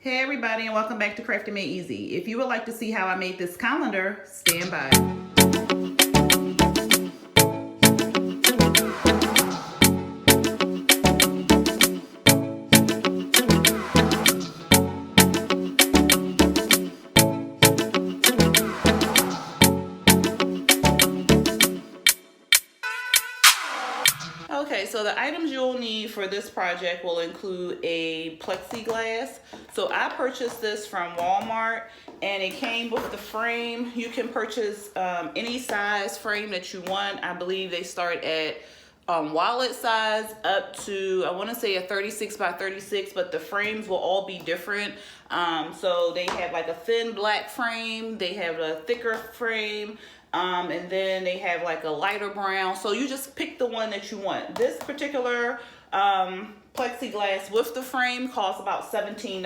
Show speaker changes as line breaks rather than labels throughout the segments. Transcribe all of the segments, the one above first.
Hey everybody, and welcome back to Crafting Made Easy. If you would like to see how I made this calendar, stand by. Okay, so the items you'll need for this project will include a plexiglass. So I purchased this from Walmart and it came with the frame. You can purchase any size frame that you want. I believe they start at wallet size up to, I want to say a 36 by 36, but the frames will all be different. So they have like a thin black frame, they have a thicker frame, and then they have like a lighter brown. So you just pick the one that you want. This particular plexiglass with the frame costs about $17.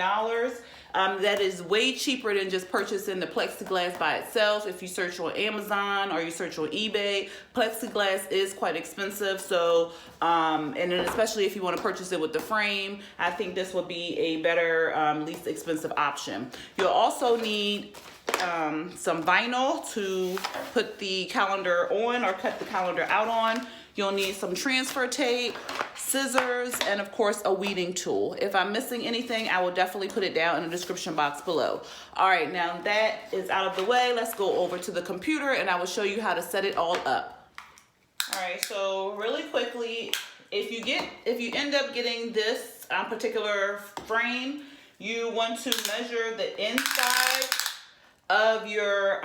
That is way cheaper than just purchasing the plexiglass by itself. If you search on Amazon or you search on eBay, plexiglass is quite expensive. So, and then especially if you want to purchase it with the frame, I think this would be a better, least expensive option. You'll also need some vinyl to put the calendar on or cut the calendar out on. You'll need some transfer tape, scissors, and of course a weeding tool. If I'm missing anything, I will definitely put it down in the description box below. All right, now that is out of the way, let's go over to the computer and I will show you how to set it all up. All right, so really quickly, if you end up getting this particular frame, you want to measure the inside of your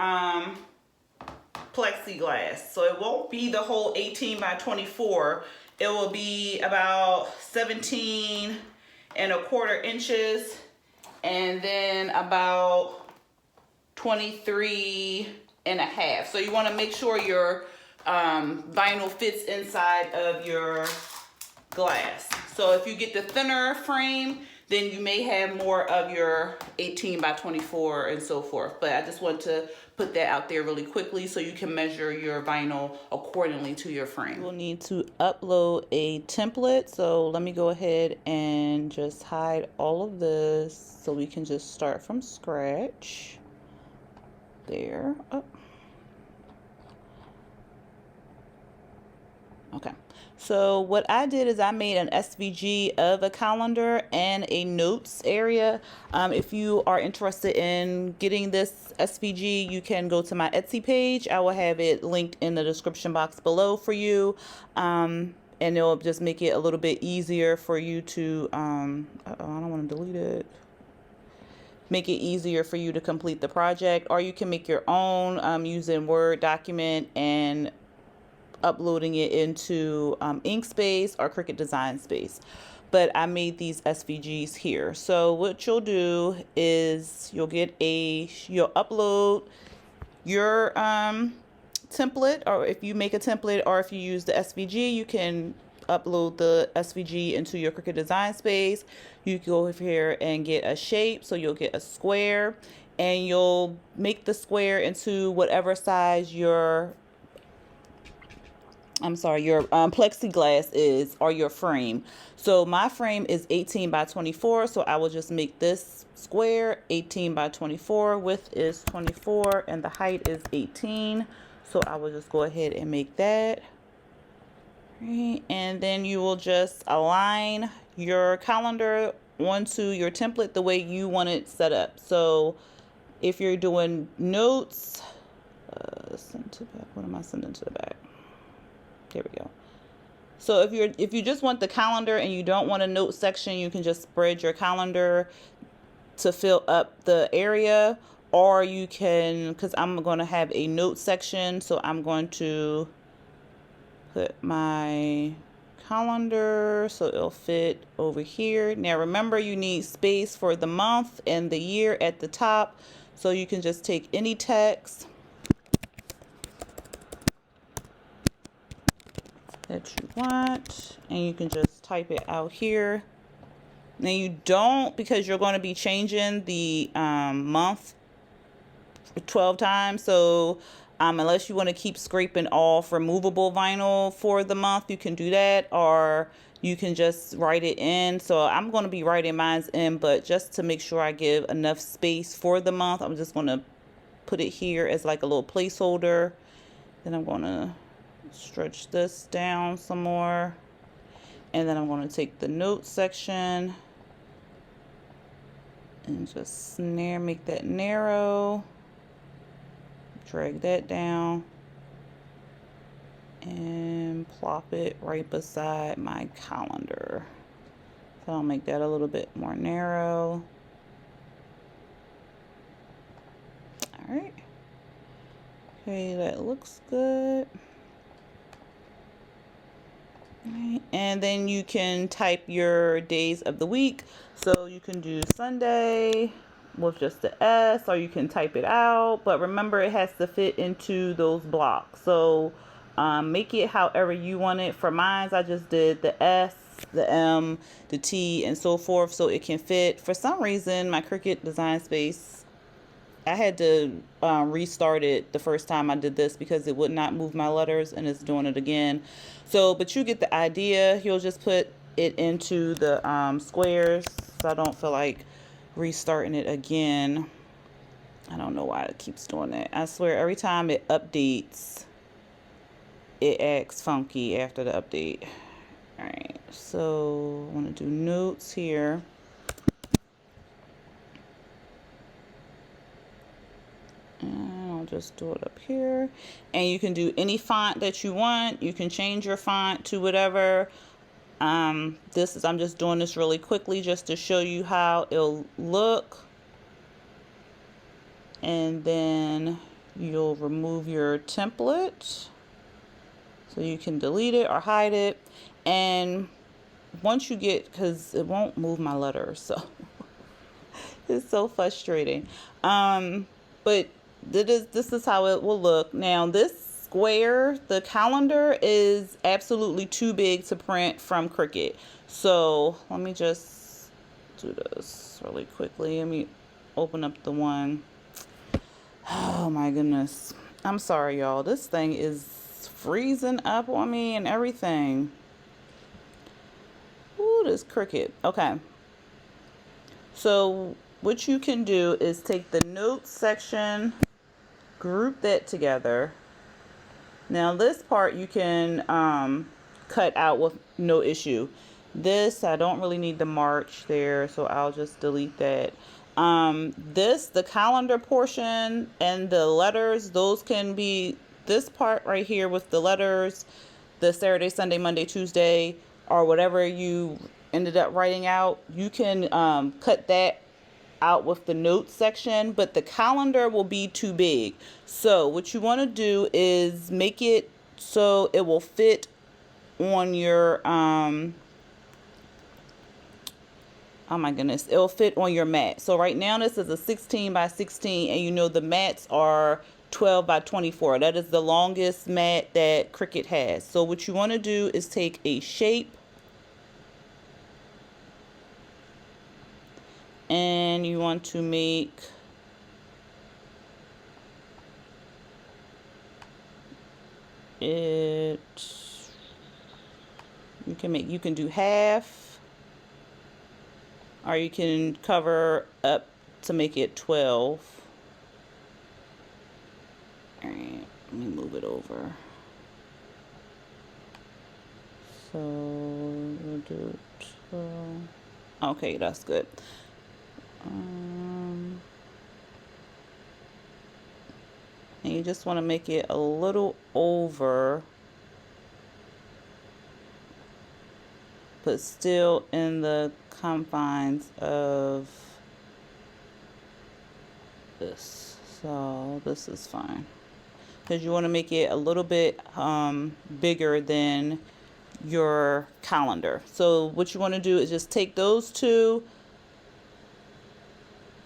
plexiglass. So it won't be the whole 18 by 24. It will be about 17 and a quarter inches and then about 23 and a half. So you want to make sure your vinyl fits inside of your glass. So if you get the thinner frame, then you may have more of your 18 by 24 and so forth. But I just want to put that out there really quickly so you can measure your vinyl accordingly to your frame. We'll need to upload a template. So let me go ahead and just hide all of this so we can just start from scratch. There. Oh. Okay. So what I did is I made an SVG of a calendar and a notes area. If you are interested in getting this SVG, you can go to my Etsy page. I will have it linked in the description box below for you. And it'll just make it a little bit easier for you to, I don't want to delete it. Make it easier for you to complete the project, or you can make your own using Word document and uploading it into Inkspace or Cricut Design Space. But I made these SVGs here. So what you'll do is you'll upload your template, or if you make a template or if you use the SVG, you can upload the SVG into your Cricut Design Space. You can go over here and get a shape. So you'll get a square and you'll make the square into whatever size your plexiglass is, or your frame. So my frame is 18 by 24, so I will just make this square 18 by 24. Width is 24 and the height is 18. So I will just go ahead and make that. Right. And then you will just align your calendar onto your template the way you want it set up. So if you're doing notes, send to back. What am I sending to the back? There we go. So if you just want the calendar and you don't want a note section, you can just spread your calendar to fill up the area, or you can, because I'm going to have a note section, so I'm going to put my calendar so it'll fit over here. Now remember, you need space for the month and the year at the top, so you can just take any text that you want and you can just type it out here. Now you don't, because you're going to be changing the month 12 times, so unless you want to keep scraping off removable vinyl for the month, you can do that, or you can just write it in. So I'm going to be writing mine's in, but just to make sure I give enough space for the month, I'm just going to put it here as like a little placeholder. Then I'm going to stretch this down some more. And then I'm going to take the notes section and just make that narrow. Drag that down and plop it right beside my calendar. So I'll make that a little bit more narrow. All right. Okay, that looks good. All right. And then you can type your days of the week. So you can do Sunday with just the S, or you can type it out. But remember, it has to fit into those blocks. So make it however you want it. For mine, I just did the S, the M, the T, and so forth, so it can fit. For some reason, my Cricut Design Space, I had to restart it the first time I did this because it would not move my letters, and it's doing it again. So, but you get the idea. You'll just put it into the squares, so I don't feel like restarting it again. I don't know why it keeps doing that. I swear every time it updates, it acts funky after the update. All right, so I want to do notes here. And I'll just do it up here. And you can do any font that you want. You can change your font to whatever. I'm just doing this really quickly just to show you how it'll look. And then you'll remove your template. So you can delete it or hide it. And once you get, because it won't move my letters, so it's so frustrating. But this is how it will look. Now this square, the calendar, is absolutely too big to print from Cricut. So let me just do this really quickly. Let me open up the one. Oh my goodness. I'm sorry, y'all. This thing is freezing up on me and everything. Ooh, this Cricut. Okay. So what you can do is take the notes section, group that together. Now this part you can cut out with no issue. This, I don't really need the March there, so I'll just delete that. The calendar portion and the letters, those can be, this part right here with the letters, the Saturday, Sunday, Monday, Tuesday, or whatever you ended up writing out, you can cut that out with the notes section, but the calendar will be too big. So what you want to do is make it so it will fit on your oh my goodness, it'll fit on your mat. So right now this is a 16 by 16, and you know the mats are 12 by 24. That is the longest mat that Cricut has. So what you want to do is take a shape, and you want to make it, you can do half, or you can cover up to make it 12. All right, let me move it over. So we'll do 12. Okay, that's good. And you just want to make it a little over, but still in the confines of this. So this is fine, because you want to make it a little bit bigger than your calendar. So what you want to do is just take those two,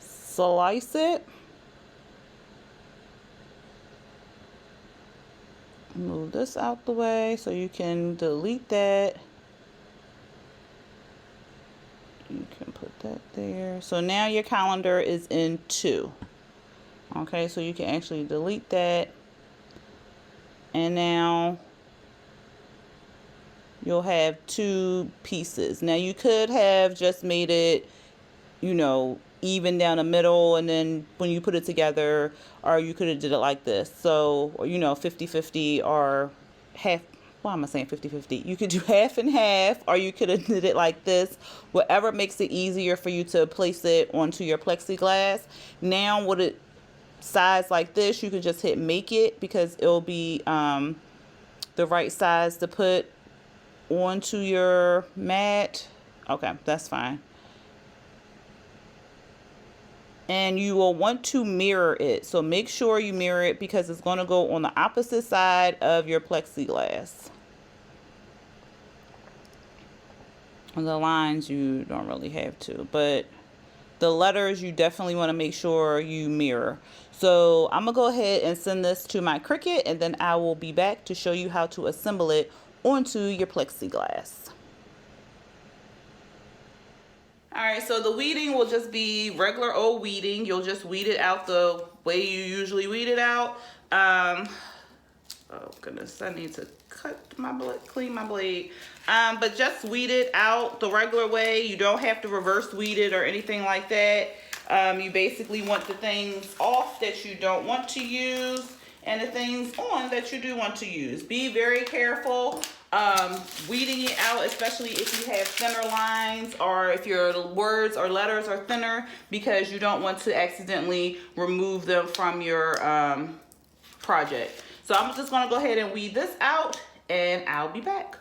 slice it, move this out the way so you can delete that. You can put that there. So now your calendar is in 2. Okay, so you can actually delete that. And now you'll have two pieces. Now you could have just made it, you know, even down the middle, and then when you put it together, or you could have did it like this. So, or, you know, 50-50 or half. Why am I saying 50-50? You could do half and half, or you could have did it like this. Whatever makes it easier for you to place it onto your plexiglass. Now, with it size like this, you can just hit make it, because it'll be the right size to put onto your mat. Okay, that's fine. And you will want to mirror it. So make sure you mirror it, because it's going to go on the opposite side of your plexiglass. On the lines, you don't really have to, but the letters, you definitely want to make sure you mirror. So I'm going to go ahead and send this to my Cricut, and then I will be back to show you how to assemble it onto your plexiglass. Alright, so the weeding will just be regular old weeding. You'll just weed it out the way you usually weed it out. Oh goodness, I need to cut my blade, clean my blade. But just weed it out the regular way. You don't have to reverse weed it or anything like that. You basically want the things off that you don't want to use, and the things on that you do want to use. Be very careful weeding it out, especially if you have thinner lines, or if your words or letters are thinner, because you don't want to accidentally remove them from your project. So I'm just going to go ahead and weed this out, and I'll be back.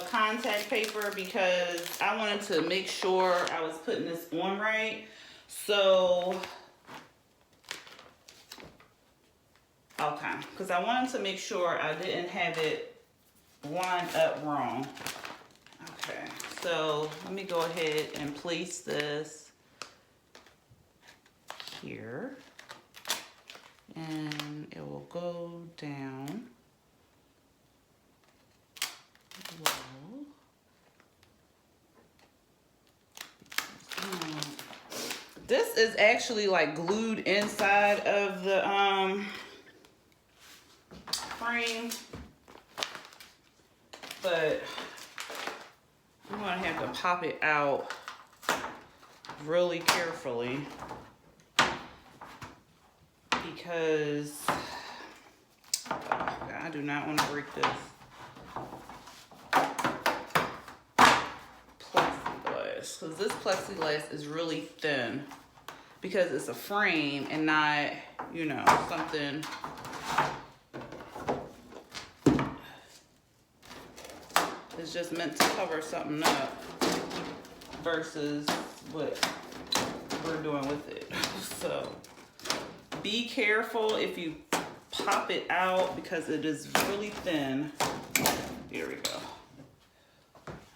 Contact paper, because I wanted to make sure I was putting this on right. So, okay, because I wanted to make sure I didn't have it lined up wrong. Okay, so let me go ahead and place this here, and it will go down. This is actually like glued inside of the frame, but I'm gonna have to pop it out really carefully, because I do not want to break this plexiglass, because this plexiglass is really thin, because it's a frame and not, you know, something. It's just meant to cover something up versus what we're doing with it. So be careful if you pop it out, because it is really thin. Here we go.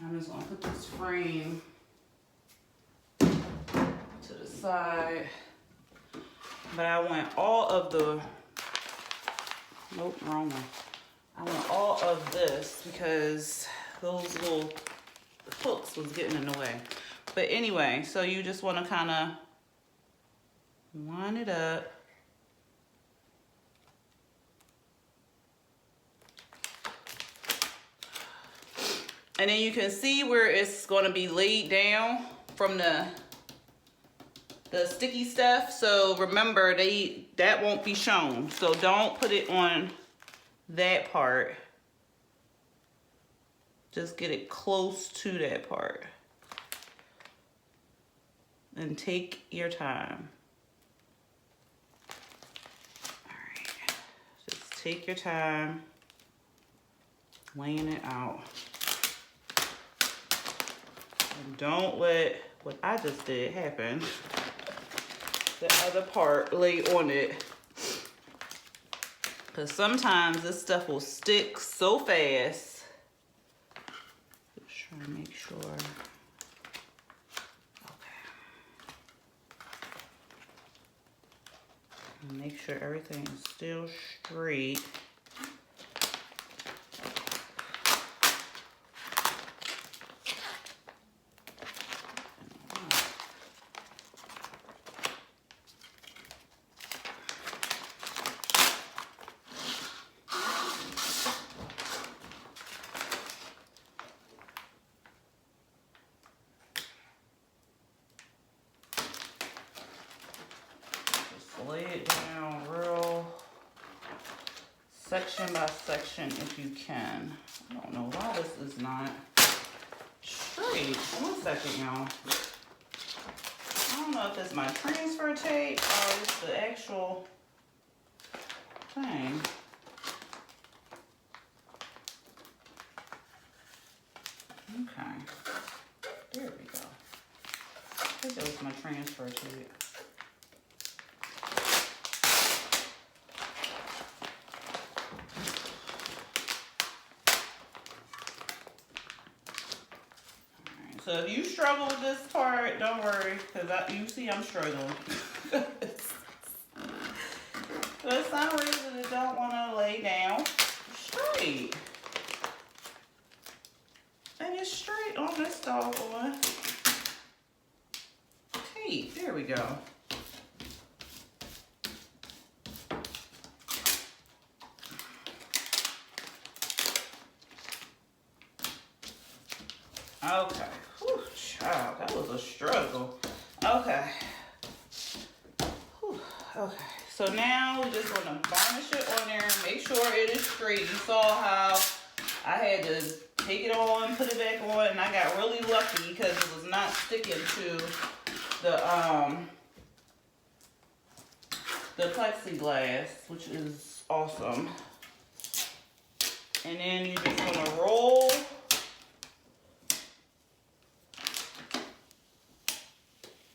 I'm just gonna put this frame to the side, but I want all of the, nope, wrong one. I want all of this, because those little hooks was getting in the way. But anyway, so you just want to kind of line it up. And then you can see where it's going to be laid down from the sticky stuff. So remember, that won't be shown. So don't put it on that part. Just get it close to that part. and take your time. All right, just take your time laying it out. And don't let what I just did happen. The other part lay on it. Because sometimes this stuff will stick so fast. Just trying to make sure. Okay. And make sure everything is still straight. Lay it down real section by section if you can. I don't know why this is not straight. 1 second, y'all. I don't know if it's my transfer tape or it's the actual thing. Okay. There we go. I think that was my transfer tape. So if you struggle with this part, don't worry, because you see I'm struggling. For some reason, it don't want to lay down straight. And it's straight on this doggone tape. There we go. Okay. Whew, child, that was a struggle. Okay. Whew, okay. So now we just want to varnish it on there and make sure it is straight. You saw how I had to take it on, put it back on, and I got really lucky because it was not sticking to the plexiglass, which is awesome. And then you just want to roll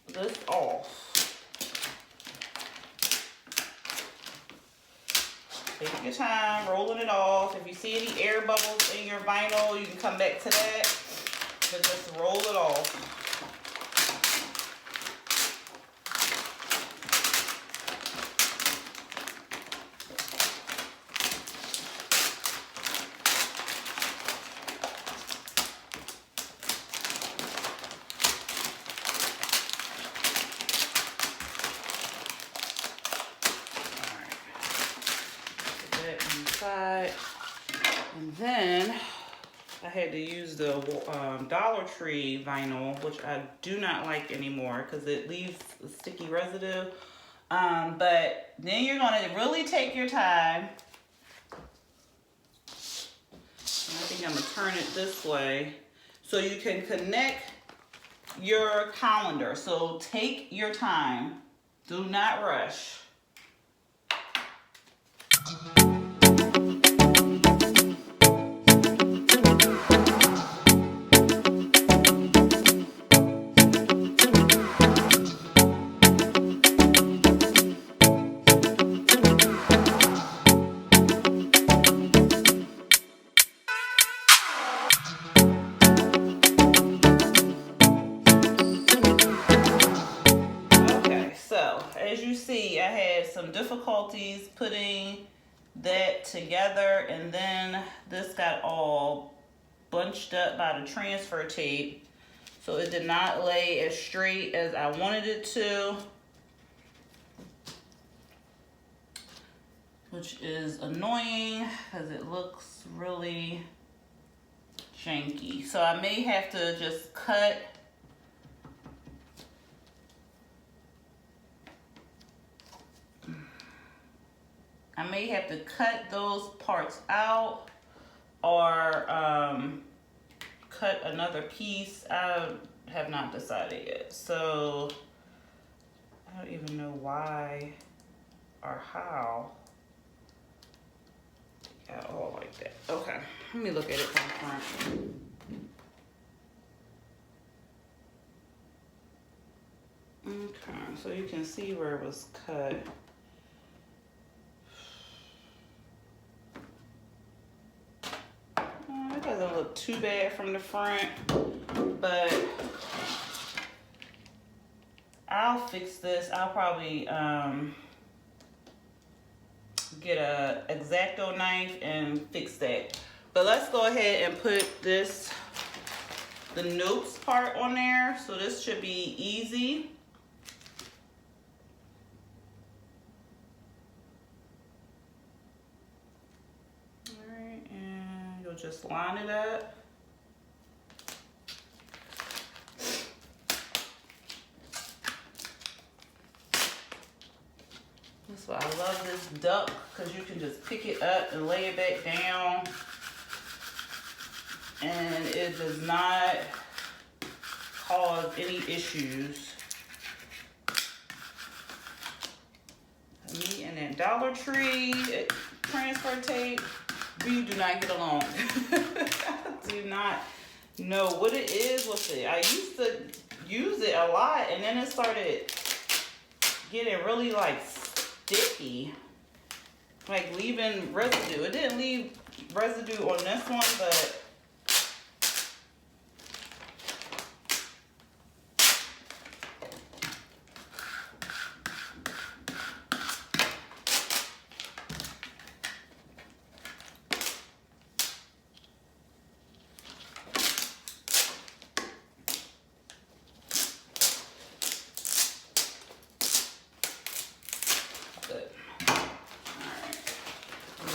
this off. Take your time rolling it off. If you see any air bubbles in your vinyl, you can come back to that, but just roll it off. And then I had to use the Dollar Tree vinyl, which I do not like anymore because it leaves a sticky residue. But then you're going to really take your time. And I think I'm going to turn it this way so you can connect your colander. So take your time. Do not rush. As you see, I had some difficulties putting that together, and then this got all bunched up by the transfer tape, so it did not lay as straight as I wanted it to, which is annoying because it looks really janky. So I may have to just cut those parts out or cut another piece. I have not decided yet. So I don't even know why or how it got all like that. Okay, let me look at it from the front. Okay, so you can see where it was cut. It doesn't look too bad from the front, but I'll fix this. I'll probably get a X-Acto knife and fix that. But let's go ahead and put this, the notes part on there. So this should be easy. All right, and you'll just line it up. That's why I love this duck, because you can just pick it up and lay it back down, and it does not cause any issues. Me and that Dollar Tree transfer tape, we do not get along. I do not know what it is with it. I used to use it a lot, and then it started getting really like sticky, like leaving residue. It didn't leave residue on this one, but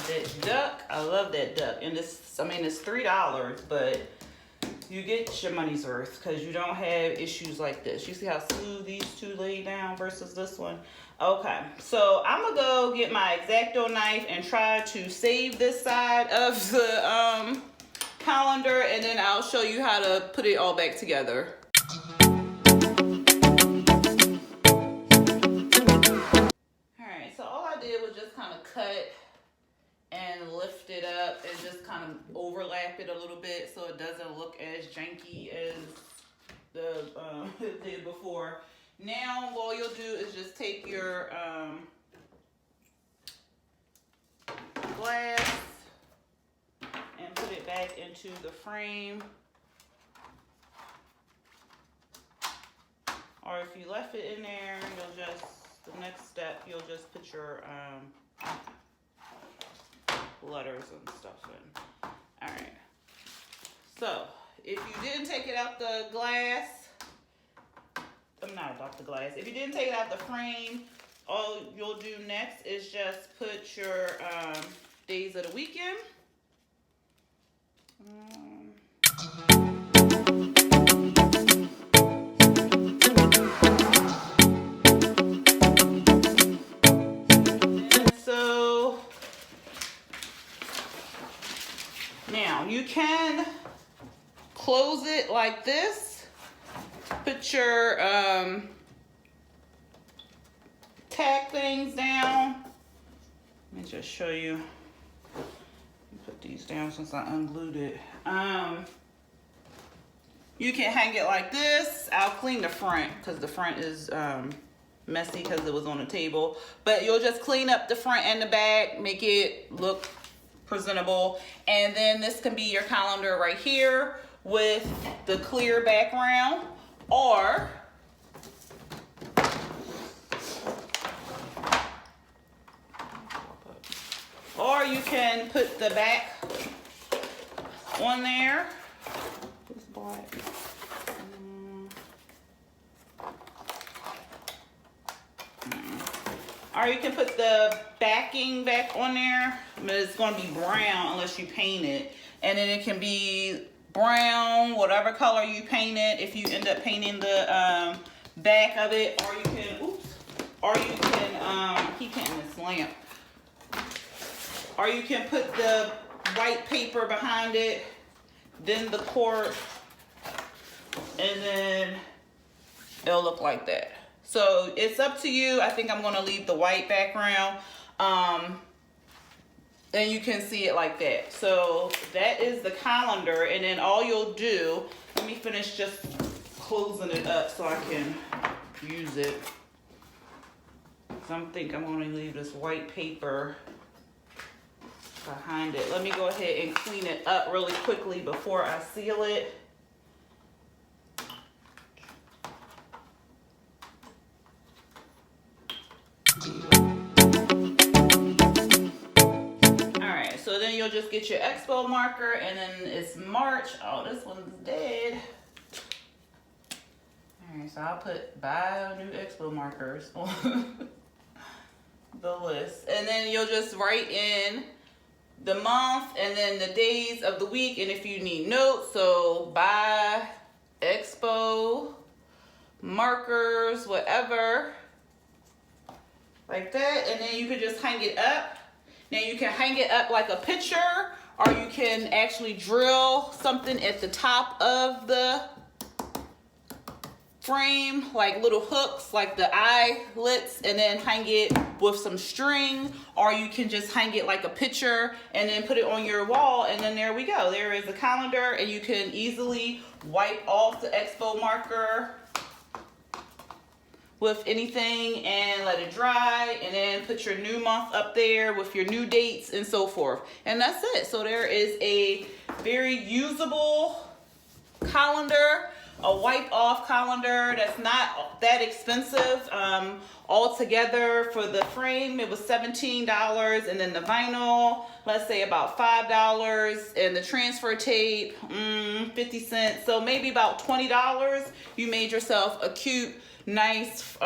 that duck, I love that duck, and this, I mean, it's $3, but you get your money's worth because you don't have issues like this. You see how smooth these two lay down versus this one? Okay, so I'm gonna go get my X-Acto knife and try to save this side of the calendar, and then I'll show you how to put it all back together. Alright, so all I did was just kind of cut and lift it up and just kind of overlap it a little bit so it doesn't look as janky as the it did before. Now all you'll do is just take your glass and put it back into the frame. Or if you left it in there, you'll just, the next step, you'll just put your letters and stuff in. All right. So if you didn't take it out the glass, I'm not about the glass. If you didn't take it out the frame, all you'll do next is just put your days of the weekend. Now you can close it like this. Put your tack things down. Let me just show you. Put these down since I unglued it. You can hang it like this. I'll clean the front because the front is messy because it was on the table. But you'll just clean up the front and the back, make it look presentable. And then this can be your calendar right here with the clear background, or you can put the back on there. This black. Or you can put the backing back on there, but it's going to be brown unless you paint it. And then it can be brown, whatever color you paint it, if you end up painting the back of it. Or you can, keep hitting this lamp. Or you can put the white paper behind it, then the cork, and then it'll look like that. So it's up to you. I think I'm going to leave the white background. And you can see it like that. So that is the calendar. And then all you'll do, let me finish just closing it up so I can use it. So I think I'm going to leave this white paper behind it. Let me go ahead and clean it up really quickly before I seal it. Alright, so then you'll just get your expo marker, and then it's March. Oh, this one's dead. Alright, so I'll buy new expo markers on the list. And then you'll just write in the month and then the days of the week, and if you need notes, so buy expo markers, whatever, like that. And then you can just hang it up. Now you can hang it up like a picture, or you can actually drill something at the top of the frame, like little hooks, like the eyelets, and then hang it with some string, or you can just hang it like a picture and then put it on your wall, and then there we go. There is a calendar, and you can easily wipe off the expo marker with anything and let it dry, and then put your new month up there with your new dates and so forth. And that's it. So there is a very usable calendar, a wipe off calendar that's not that expensive. Altogether for the frame it was $17, and then the vinyl, let's say about $5, and the transfer tape 50 cents, so maybe about $20. You made yourself a cute, nice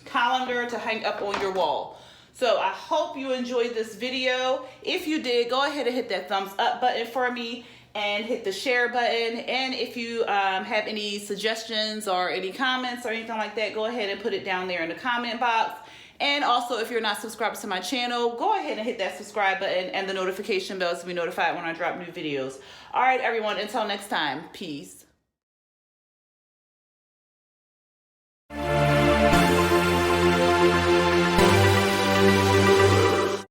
calendar to hang up on your wall. So I hope you enjoyed this video. If you did, go ahead and hit that thumbs up button for me and hit the share button. And if you have any suggestions or any comments or anything like that, go ahead and put it down there in the comment box. And also, if you're not subscribed to my channel, go ahead and hit that subscribe button and the notification bell to be notified when I drop new videos. All right, everyone, until next time, peace.